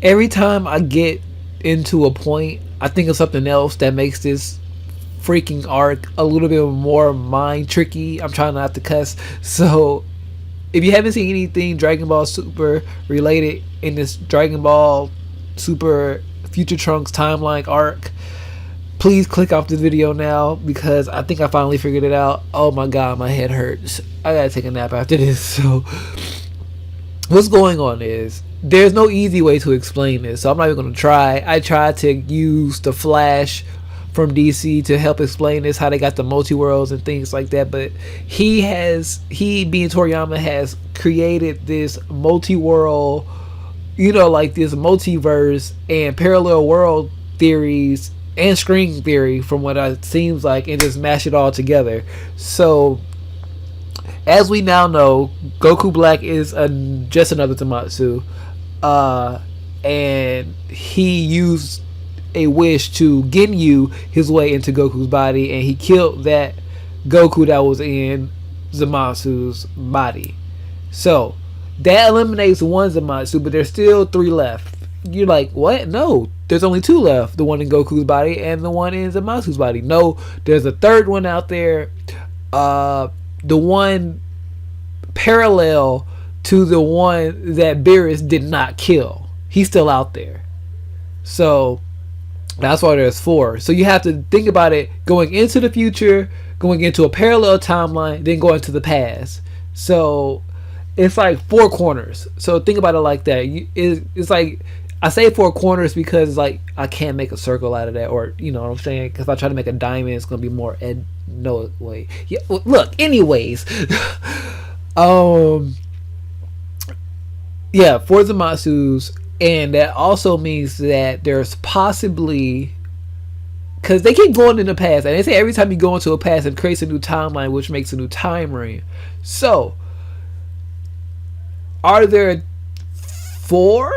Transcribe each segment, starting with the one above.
every time I get into a point, I think of something else that makes this freaking arc a little bit more mind tricky. I'm trying not to cuss. So if you haven't seen anything Dragon Ball Super related in this Dragon Ball Super Future Trunks timeline arc, please click off this video now, because I think I finally figured it out. Oh my god, my head hurts. I gotta take a nap after this. So what's going on is, there's no easy way to explain this, so I'm not even going to try. I tried to use the Flash from DC to help explain this, how they got the multi-worlds and things like that, but he being Toriyama has created this multi-world, like this multiverse and parallel world theories and string theory, from what it seems like, and just mash it all together. So as we now know, Goku Black is just another Zamasu, and he used a wish to Ginyu his way into Goku's body, and he killed that Goku that was in Zamasu's body. So that eliminates one Zamasu, but there's still 3 left. You're like, what? No, there's only 2 left. The one in Goku's body and the one in Zamasu's body. No, there's a third one out there. The one parallel to the one that Beerus did not kill. He's still out there. So that's why there's 4. So you have to think about it going into the future, going into a parallel timeline, then going to the past. So it's like 4 corners. So think about it like that. It's like, I say 4 corners because like I can't make a circle out of that, or you know what I'm saying? Because if I try to make a diamond, it's gonna be more no way. Yeah. Look. Anyways, yeah, 4 Zamasus. And that also means that there's possibly, because they keep going in the past, and they say every time you go into a past, it creates a new timeline, which makes a new time ring. So are there 4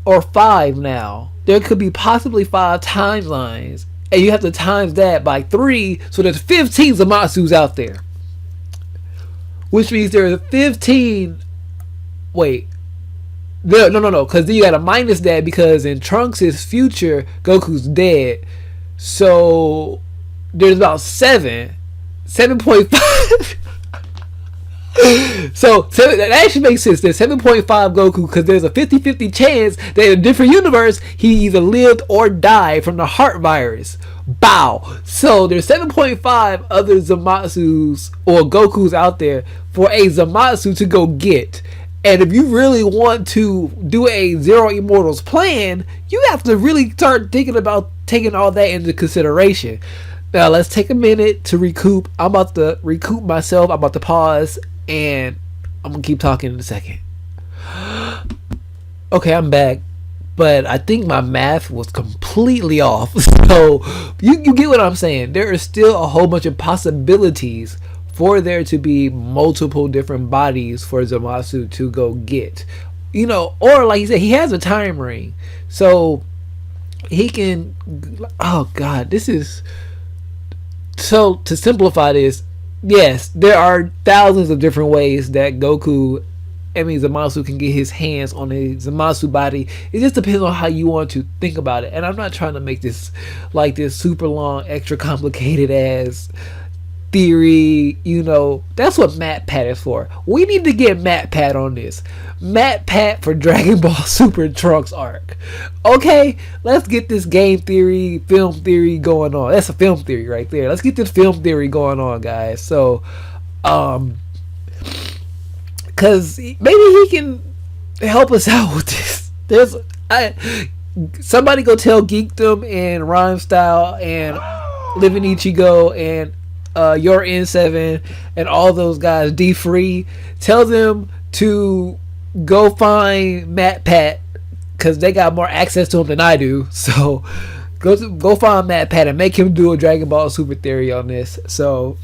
or 5 now? There could be possibly 5 timelines, and you have to times that by 3, so there's 15 Zamasus out there, which means there are 15. Wait, no, because then you gotta minus that, because in Trunks' future, Goku's dead. So there's about 7.5. So that actually makes sense. There's 7.5 Goku, because there's a 50-50 chance that in a different universe he either lived or died from the heart virus. Bow. So there's 7.5 other Zamasus or Gokus out there for a Zamasu to go get. And if you really want to do a Zero Immortals plan, you have to really start thinking about taking all that into consideration. Now let's take a minute to recoup. I'm about to recoup myself. I'm about to pause, and I'm gonna keep talking in a second. Okay, I'm back, but I think my math was completely off. So you get what I'm saying. There is still a whole bunch of possibilities for there to be multiple different bodies for Zamasu to go get, or like you said, he has a time ring, so he can. Oh god, this is so. To simplify this, yes, there are thousands of different ways that Zamasu can get his hands on a Zamasu body. It just depends on how you want to think about it, and I'm not trying to make this like this super long, extra complicated ass theory. That's what MatPat is for. We need to get MatPat on this. MatPat for Dragon Ball Super Trunks arc. Okay, let's get this game theory, film theory going on. That's a film theory right there. Let's get this film theory going on, guys. So because maybe he can help us out with this. Somebody go tell Geekdom and RhymeStyle and Living Ichigo and your N7 and all those guys, D Free, tell them to go find MatPat, because they got more access to him than I do. So go find MatPat and make him do a Dragon Ball Super theory on this. So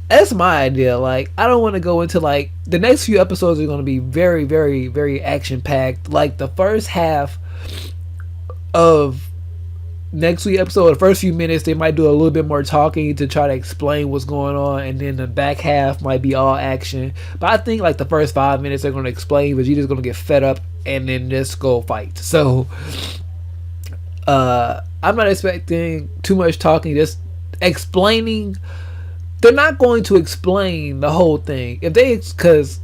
that's my idea. Like, I don't want to go into like the next few episodes are going to be very, very, very action packed. Like the first half of next week episode, the first few minutes they might do a little bit more talking to try to explain what's going on, and then the back half might be all action. But I think like the first 5 minutes they're going to explain, but you're just going to get fed up and then just go fight. So I'm not expecting too much talking, just explaining. They're not going to explain the whole thing if they, because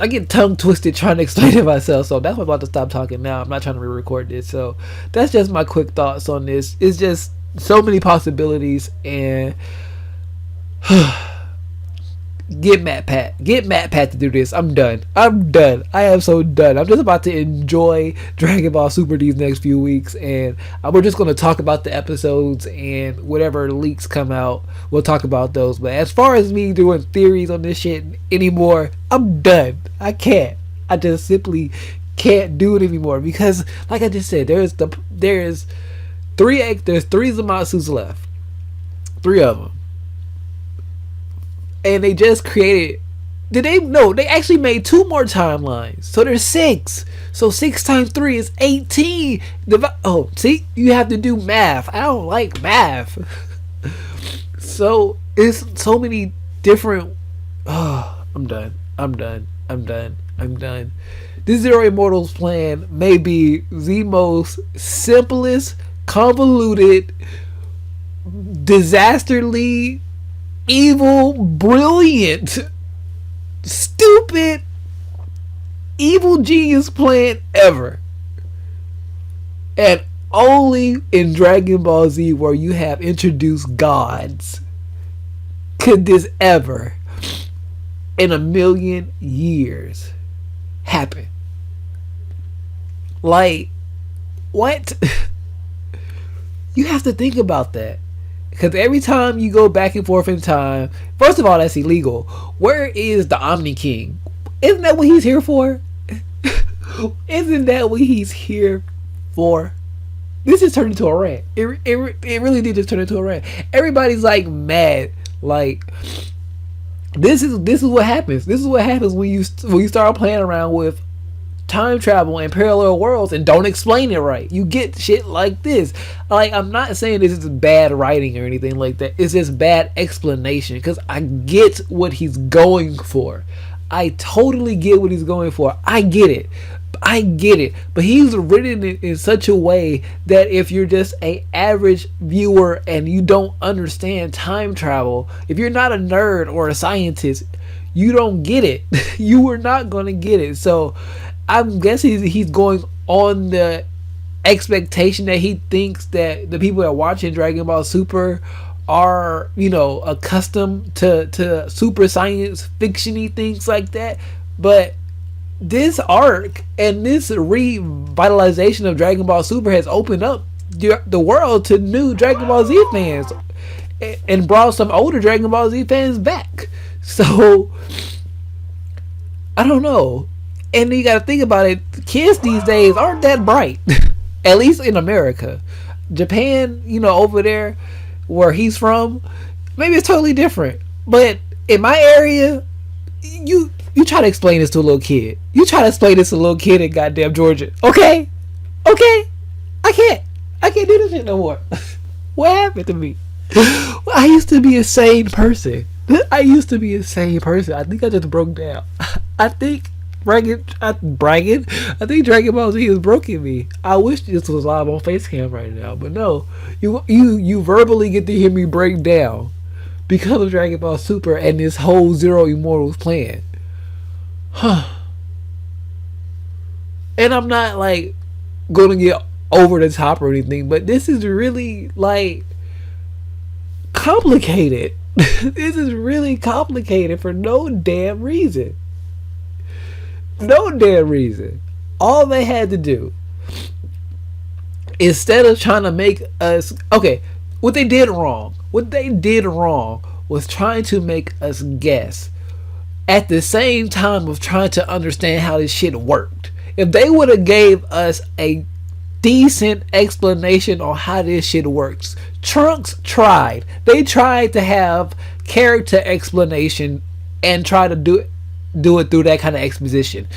I get tongue twisted trying to explain it myself, so that's why I'm about to stop talking now. I'm not trying to re-record this. So that's just my quick thoughts on this. It's just so many possibilities, and get MatPat to do this. I'm done. I am so done. I'm just about to enjoy Dragon Ball Super these next few weeks, and we're just going to talk about the episodes, and whatever leaks come out, we'll talk about those. But as far as me doing theories on this shit anymore, I'm done. I can't. I just simply can't do it anymore, because like I just said, there's three Zamatsus left. 3 of them. And they just created, they actually made 2 more timelines, so there's 6. So 6 times 3 is 18. Oh, see, you have to do math. I don't like math. So it's so many different. I'm done. This Zero Immortals plan may be the most simplest, convoluted, disasterly evil, brilliant, stupid, evil genius plan ever. And only in Dragon Ball Z, where you have introduced gods, could this ever in a million years happen. Like, what? You have to think about that. Because every time you go back and forth in time, first of all, that's illegal. Where is the Omni King? Isn't that what he's here for? Isn't that what he's here for? This just turned into a rant. It really did just turn into a rant. Everybody's like mad. Like, this is what happens. This is what happens when you start playing around with time travel and parallel worlds and don't explain it right. You get shit like this. Like, I'm not saying this is bad writing or anything like that. It's just bad explanation, because I get what he's going for. I totally get what he's going for. I get it. But he's written it in such a way that if you're just a average viewer and you don't understand time travel, if you're not a nerd or a scientist, you don't get it. You are not going to get it. So I'm guessing he's going on the expectation that he thinks that the people that are watching Dragon Ball Super are, accustomed to super science fiction-y things like that. But this arc and this revitalization of Dragon Ball Super has opened up the world to new Dragon Ball Z fans and brought some older Dragon Ball Z fans back. So I don't know. And you gotta think about it, kids these days aren't that bright. At least in America. Japan, over there where he's from, maybe it's totally different. But in my area, you try to explain this to a little kid. You try to explain this to a little kid in goddamn Georgia. Okay? I can't do this shit no more. What happened to me? I used to be a sane person. I think I just broke down. I think Dragon Ball Z is broken me. I wish this was live on Facecam right now, but no. You verbally get to hear me break down because of Dragon Ball Super and this whole Zero Immortals plan. And I'm not like gonna get over the top or anything, but this is really like complicated. This is really complicated for no damn reason. All they had to do, instead of trying to make us, what they did wrong was trying to make us guess at the same time of trying to understand how this shit worked. If they would have gave us a decent explanation on how this shit works. Trunks tried. They tried to have character explanation and try to do it through that kind of exposition.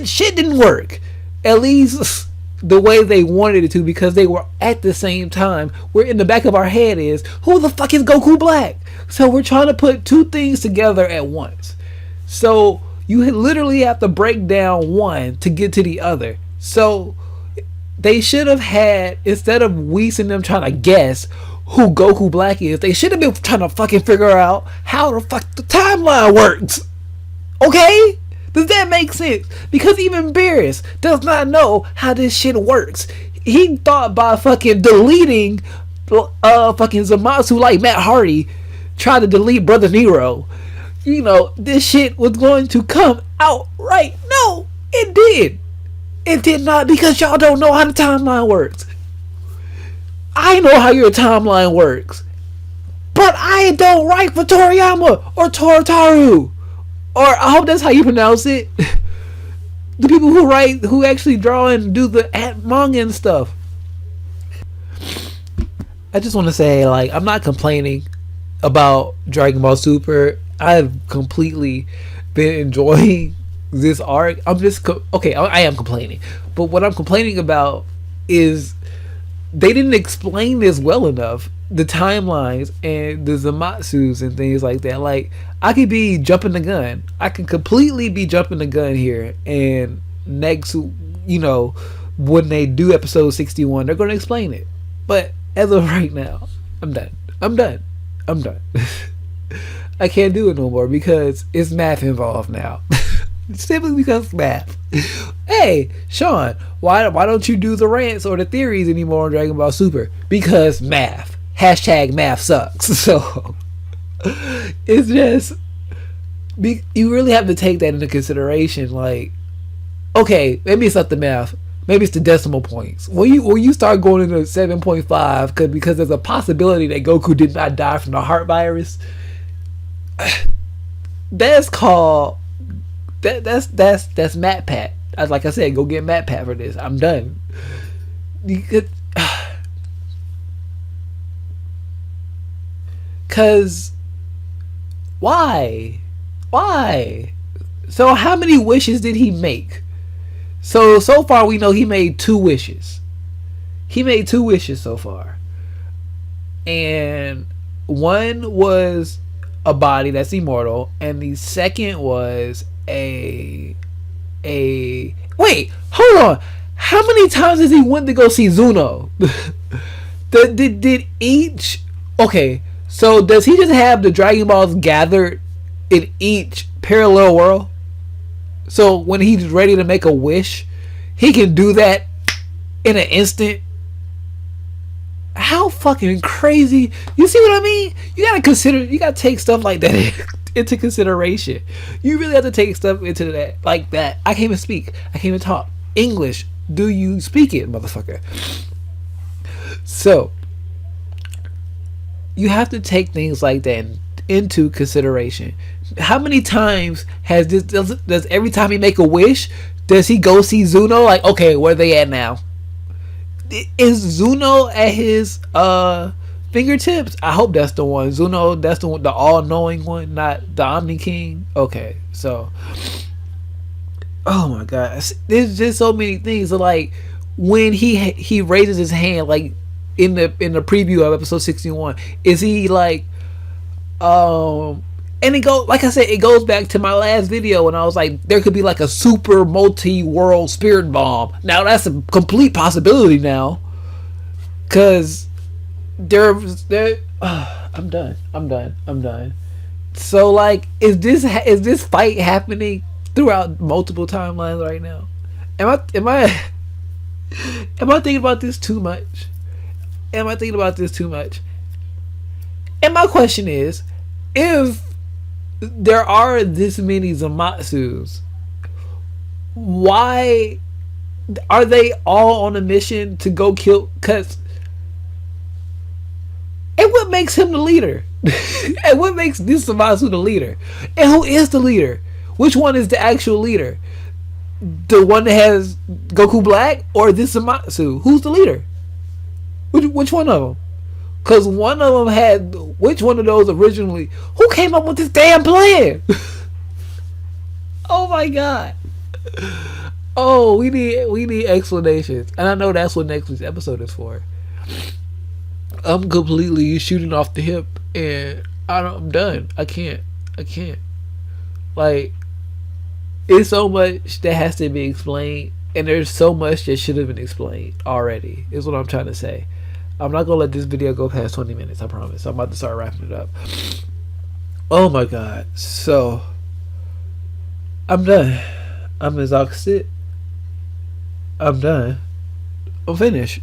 Shit didn't work. At least the way they wanted it to, because they were at the same time. Where in the back of our head is, who the fuck is Goku Black? So we're trying to put two things together at once. So you literally have to break down one to get to the other. So they should have had, instead of Whis and them trying to guess who Goku Black is, they should have been trying to fucking figure out how the fuck the timeline works. Okay? Does that make sense? Because even Beerus does not know how this shit works. He thought by fucking deleting fucking Zamasu like Matt Hardy tried to delete Brother Nero, you know, this shit was going to come out right. No, it did. It did not, because y'all don't know how the timeline works. I know how your timeline works, but I don't write for Toriyama or Toru, or I hope that's how you pronounce it. The people who write, who actually draw and do the manga and stuff. I just want to say, like, I'm not complaining about Dragon Ball Super. I've completely been enjoying this arc. I'm just okay. I am complaining, but what I'm complaining about is they didn't explain this well enough. The timelines and the Zamatsus and things like that. Like, I could be jumping the gun. I can completely be jumping the gun here. And next, you know, when they do episode 61, they're going to explain it. But as of right now, I'm done. I can't do it no more because it's math involved now. Simply because math. Hey, Shawn, why don't you do the rants or the theories anymore on Dragon Ball Super? Because math. Hashtag math sucks. So it's just, you really have to take that into consideration. Like, okay, maybe it's not the math, maybe it's the decimal points. When you start going into 7.5, because there's a possibility that Goku did not die from the heart virus. That's called that's MatPat. Like I said, go get MatPat for this. I'm done. You could, cause why? So how many wishes did he make? So far we know he made 2 wishes. He made 2 wishes so far, and one was a body that's immortal, and the second was a wait, hold on. How many times has he went to go see Zuno? did each, okay, so does he just have the Dragon Balls gathered in each parallel world? So when he's ready to make a wish, he can do that in an instant? How fucking crazy. You see what I mean? You gotta take stuff like that into consideration. You really have to take stuff into that, like that. I can't even speak. I can't even talk English. Do you speak it, motherfucker? So you have to take things like that into consideration. How many times has this, does every time he make a wish, does he go see Zuno? Like, okay, where they at now? Is Zuno at his fingertips? I hope that's the one. Zuno, that's the one, the all-knowing one, not the Omni King. Okay, so, oh my god, there's just so many things. Like when he raises his hand, like in the preview of episode 61, is he like, and it goes, like I said, it goes back to my last video when I was like, there could be like a super multi-world spirit bomb. Now that's a complete possibility now, cause I'm done. So like, is this fight happening throughout multiple timelines right now? Am I thinking about this too much? And my question is, if there are this many Zamatsus, why are they all on a mission to go kill? Cause, and what makes him the leader? And what makes this Zamatsu the leader? And who is the leader? Which one is the actual leader? The one that has Goku Black, or this Zamatsu? Who's the leader? Which one of them? Because one of them had, which one of those originally, who came up with this damn plan? Oh my god. Oh, we need explanations, and I know that's what next week's episode is for. I'm completely shooting off the hip, and I'm done. I can't. I can't. Like, it's so much that has to be explained, and there's so much that should have been explained already. Is what I'm trying to say. I'm not gonna let this video go past 20 minutes. I promise. I'm about to start wrapping it up. Oh my god. So I'm done. I'm exhausted. I'm done. I'm finished.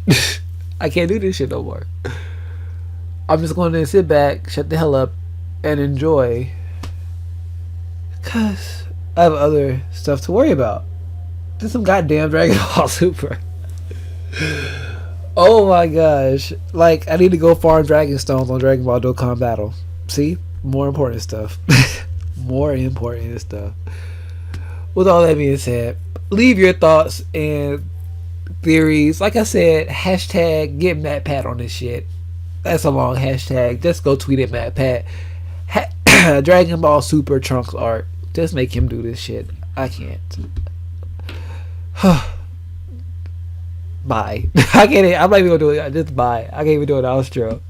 I can't do this shit no more. I'm just going to sit back, shut the hell up, and enjoy. Because I have other stuff to worry about. There's some goddamn Dragon Ball Super. Oh my gosh. Like, I need to go farm Dragon Stones on Dragon Ball Dokkan Battle. See? More important stuff. More important stuff. With all that being said, leave your thoughts and theories. Like I said, hashtag get MatPat on this shit. That's a long hashtag. Just go tweet at MatPat. Dragon Ball Super Trunks art. Just make him do this shit. I can't. Bye. I can't. I'm not even gonna do it. Just bye. I can't even do an outro.